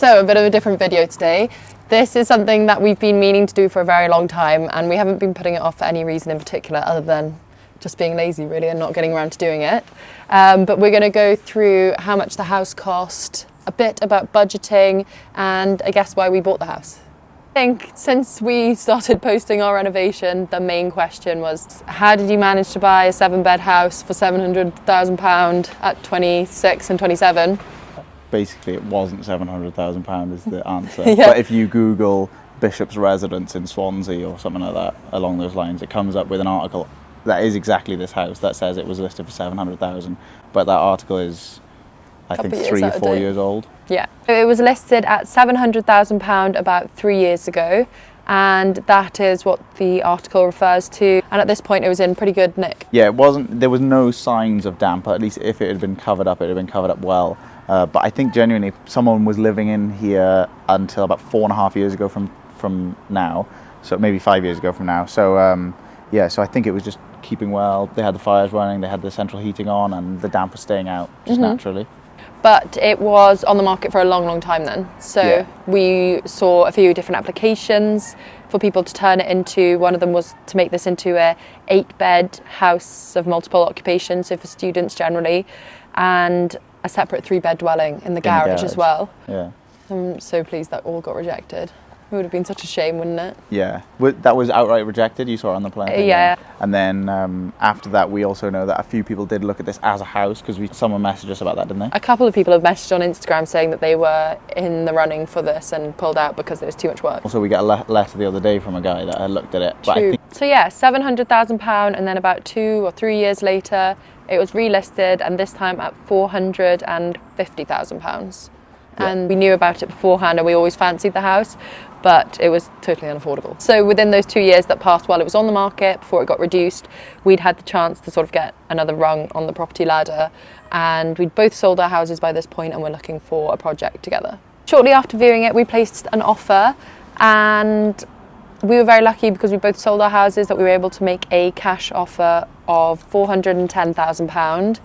So a bit of a different video today. This is something that we've been meaning to do for a very long time, and we haven't been putting it off for any reason in particular other than just being lazy really and not getting around to doing it. But we're going to go through how much the house cost, a bit about budgeting, and I guess why we bought the house. I think since we started posting our renovation, the main question was, how did you manage to buy a 7-bed house for £700,000 at 26 and 27? Basically, it wasn't £700,000 is the answer. Yeah. But if you Google Bishop's residence in Swansea or something like that, along those lines, it comes up with an article that is exactly this house that says it was listed for £700,000. But that article is, I think, 3 or 4 years old. Yeah. It was listed at £700,000 about 3 years ago, and that is what the article refers to. And at this point, it was in pretty good nick. Yeah, it wasn't. There was no signs of damp. At least if it had been covered up, it had been covered up well. But I think genuinely someone was living in here until about 4.5 years ago from now. So maybe 5 years ago from now. So yeah, so I think it was just keeping well. They had the fires running, they had the central heating on, and the damp was staying out just naturally. But it was on the market for a long, long time then. So Yeah. we saw a few different applications for people to turn it into. One of them was to make this into a 8-bed house of multiple occupations, so for students generally, and a separate 3-bed dwelling in the garage as well. Yeah. I'm so pleased that all got rejected. It would have been such a shame, wouldn't it? Yeah, that was outright rejected. You saw it on the plan. Yeah. And then after that, we also know that a few people did look at this as a house because someone messaged us about that, didn't they? A couple of people have messaged on Instagram saying that they were in the running for this and pulled out because it was too much work. Also, we got a letter the other day from a guy that had looked at it. But True. So yeah, £700,000, and then about 2 or 3 years later, it was relisted, and this time at £450,000. Yeah. And we knew about it beforehand, and we always fancied the house, but it was totally unaffordable. So within those 2 years that passed while it was on the market, before it got reduced, we'd had the chance to sort of get another rung on the property ladder, and we'd both sold our houses by this point and we're looking for a project together. Shortly after viewing it, we placed an offer, and we were very lucky because we both sold our houses that we were able to make a cash offer of £410,000.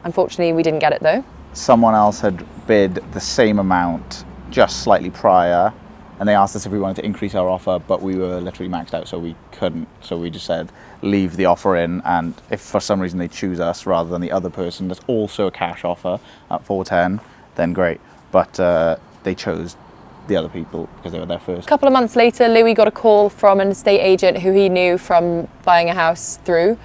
Unfortunately, we didn't get it though. Someone else had bid the same amount just slightly prior, and they asked us if we wanted to increase our offer, but we were literally maxed out, so we couldn't. So we just said, leave the offer in, and if for some reason they choose us rather than the other person that's also a cash offer at 410, then great. But they chose the other people because they were there first. A couple of months later, Louis got a call from an estate agent who he knew from buying a house through,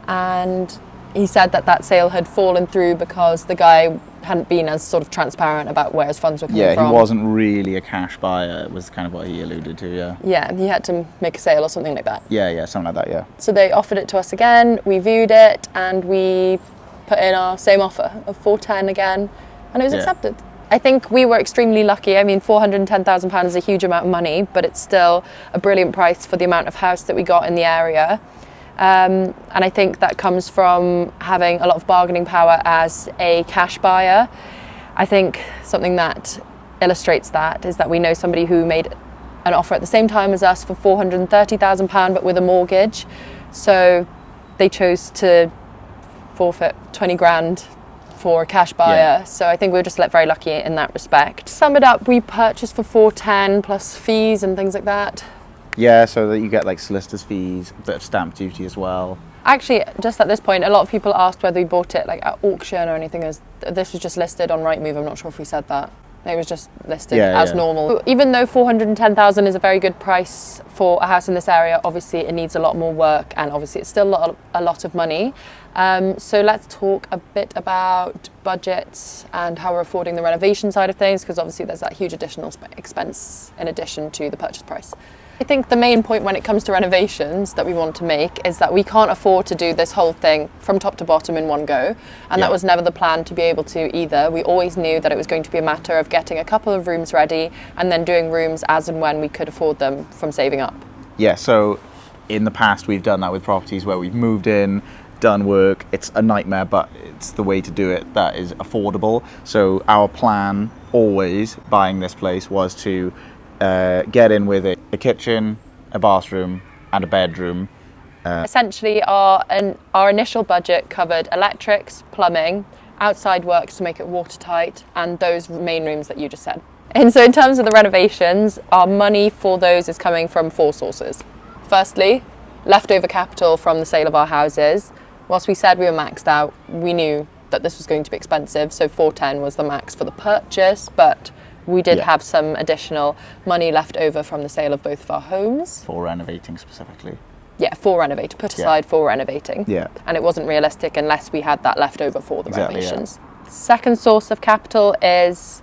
and he said that that sale had fallen through because the guy hadn't been as sort of transparent about where his funds were coming from. Yeah, he wasn't really a cash buyer, was kind of what he alluded to, yeah. Yeah, he had to make a sale or something like that. Yeah, something like that, yeah. So they offered it to us again, we viewed it, and we put in our same offer of 410 again, and it was accepted. I think we were extremely lucky. I mean, £410,000 is a huge amount of money, but it's still a brilliant price for the amount of house that we got in the area. And I think that comes from having a lot of bargaining power as a cash buyer. I think something that illustrates that is that we know somebody who made an offer at the same time as us for £430,000 but with a mortgage. So they chose to forfeit 20 grand for a cash buyer. Yeah. So I think we were just very lucky in that respect. To sum it up, we purchased for 410 plus fees and things like that. Yeah, so that you get like solicitor's fees, a bit of stamp duty as well. Actually, just at this point, a lot of people asked whether we bought it like at auction or anything. As this was just listed on Rightmove. I'm not sure if we said that. It was just listed as normal. Even though £410,000 is a very good price for a house in this area, obviously it needs a lot more work, and obviously it's still a lot of money. So let's talk a bit about budgets and how we're affording the renovation side of things, because obviously there's that huge additional expense in addition to the purchase price. I think the main point when it comes to renovations that we want to make is that we can't afford to do this whole thing from top to bottom in one go, and that was never the plan to be able to either. We always knew that it was going to be a matter of getting a couple of rooms ready and then doing rooms as and when we could afford them from saving up. Yeah, so in the past we've done that with properties where we've moved in, done work. It's a nightmare, but it's the way to do it that is affordable. So our plan always buying this place was to get in with a kitchen, a bathroom and a bedroom. Essentially our initial budget covered electrics, plumbing, outside works to make it watertight, and those main rooms that you just said. And so in terms of the renovations, our money for those is coming from 4 sources. Firstly, leftover capital from the sale of our houses. Whilst we said we were maxed out, we knew that this was going to be expensive, so 410 was the max for the purchase, but we did have some additional money left over from the sale of both of our homes. For renovating specifically. Yeah, for renovating, put aside for renovating. Yeah. And it wasn't realistic unless we had that left over for the renovations. Yeah. Second source of capital is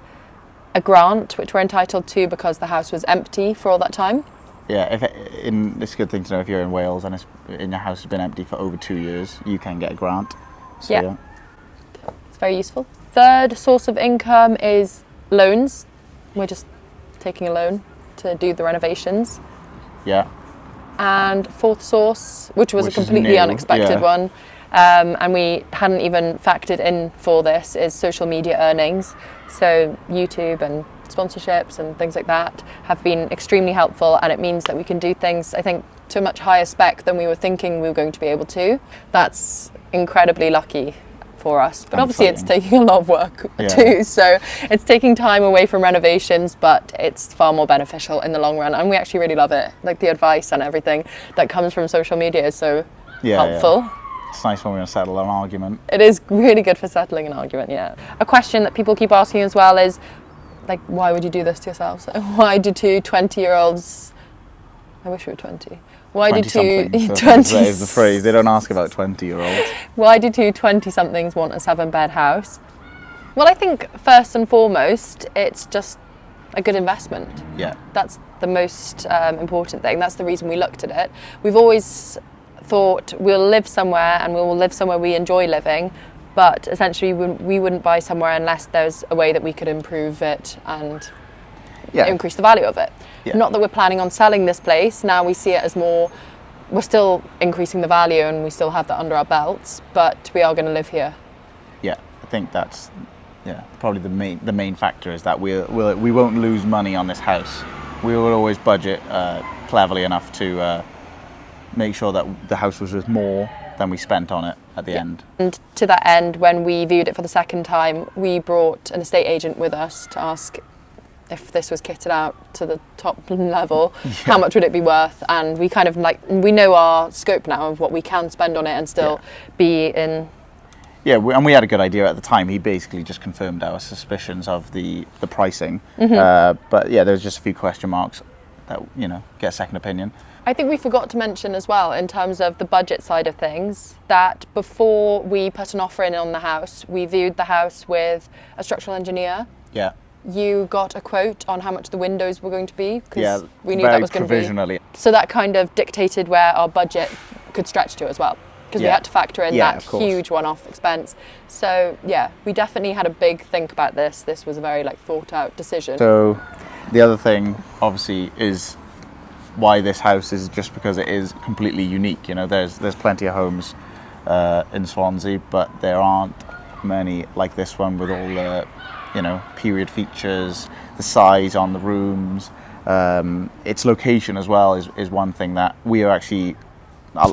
a grant, which we're entitled to because the house was empty for all that time. Yeah, it's a good thing to know if you're in Wales and your house has been empty for over 2 years, you can get a grant. So, yeah. It's very useful. Third source of income is loans. We're just taking a loan to do the renovations. Yeah. And fourth source, which was a completely unexpected one, and we hadn't even factored in for this, is social media earnings. So YouTube and sponsorships and things like that have been extremely helpful, and it means that we can do things, I think, to a much higher spec than we were thinking we were going to be able to. That's incredibly lucky for us, but obviously it's taking a lot of work too, so it's taking time away from renovations, but it's far more beneficial in the long run, and we actually really love it. Like, the advice and everything that comes from social media is so helpful. It's nice when we're going to settle an argument. It is really good for settling an argument. A question that people keep asking as well is, like, why would you do this to yourselves? Why do 2 20-year-olds, I wish we were 20. Why do 2 20? That is the phrase. They don't ask about 20-year-olds. Why do 2 20-somethings want a 7-bed house? Well, I think first and foremost, it's just a good investment. Yeah. That's the most important thing. That's the reason we looked at it. We've always thought we'll live somewhere and we will live somewhere we enjoy living, but essentially we wouldn't buy somewhere unless there's a way that we could improve it and increase the value of it. Yeah. Not that we're planning on selling this place. Now we see it as more, we're still increasing the value and we still have that under our belts, but we are going to live here. Yeah, I think that's probably the main factor is that we won't lose money on this house. We will always budget cleverly enough to make sure that the house was worth more than we spent on it at the end. And to that end, when we viewed it for the second time, we brought an estate agent with us to ask if this was kitted out to the top level, how much would it be worth? And we kind of we know our scope now of what we can spend on it and still be in. Yeah, and we had a good idea at the time. He basically just confirmed our suspicions of the pricing. But yeah, there's just a few question marks that, get a second opinion. I think we forgot to mention as well, in terms of the budget side of things, that before we put an offer in on the house, we viewed the house with a structural engineer. Yeah. You got a quote on how much the windows were going to be, because we knew that was going to be provisionally. So that kind of dictated where our budget could stretch to as well, because we had to factor in that huge one-off expense. So we definitely had a big think about this. This was a very thought out decision. So the other thing obviously is why this house is just because it is completely unique. There's plenty of homes in Swansea, but there aren't many like this one with all the period features, the size on the rooms, its location as well is one thing that we are actually,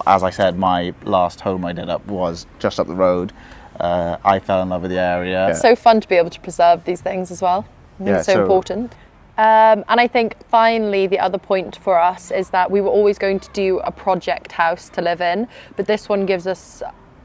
as I said, my last home I did up was just up the road. I fell in love with the area. It's so fun to be able to preserve these things as well. It's so important. And I think finally the other point for us is that we were always going to do a project house to live in, but this one gives us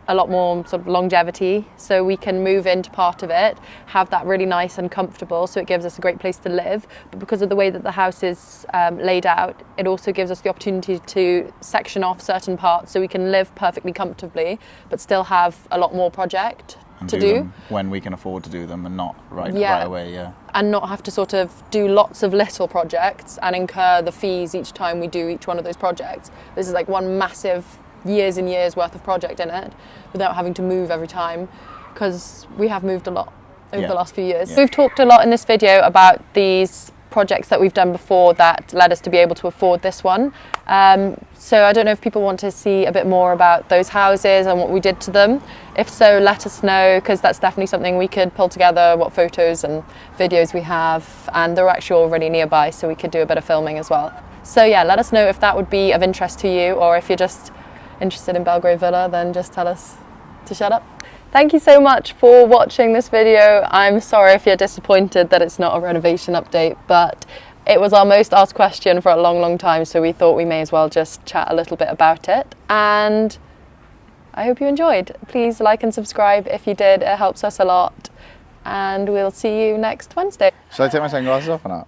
a lot more sort of longevity, so we can move into part of it, have that really nice and comfortable, so it gives us a great place to live. But because of the way that the house is laid out, it also gives us the opportunity to section off certain parts so we can live perfectly comfortably but still have a lot more project to do them when we can afford to do them and not right away. And not have to sort of do lots of little projects and incur the fees each time we do each one of those projects. This is like one massive years and years worth of project in it without having to move every time, because we have moved a lot over the last few years. We've talked a lot in this video about these projects that we've done before that led us to be able to afford this one. So I don't know if people want to see a bit more about those houses and what we did to them. If so, let us know, because that's definitely something we could pull together, what photos and videos we have, and they're actually already nearby, so we could do a bit of filming as well. So let us know if that would be of interest to you, or if you're just interested in Belgrave Villa, then just tell us to shut up. Thank you so much for watching this video. I'm sorry if you're disappointed that it's not a renovation update, but it was our most asked question for a long time, so we thought we may as well just chat a little bit about it. And I hope you enjoyed. Please like and subscribe if you did, it helps us a lot. And we'll see you next Wednesday. Should I take my sunglasses off or not?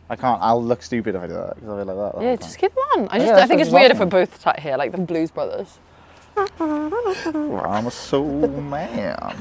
I can't, I'll look stupid if I do that, because I'll be like that. Yeah, just keep them on. Yeah, I think it's weird if we're both sat here like the Blues Brothers. I'm a soul man.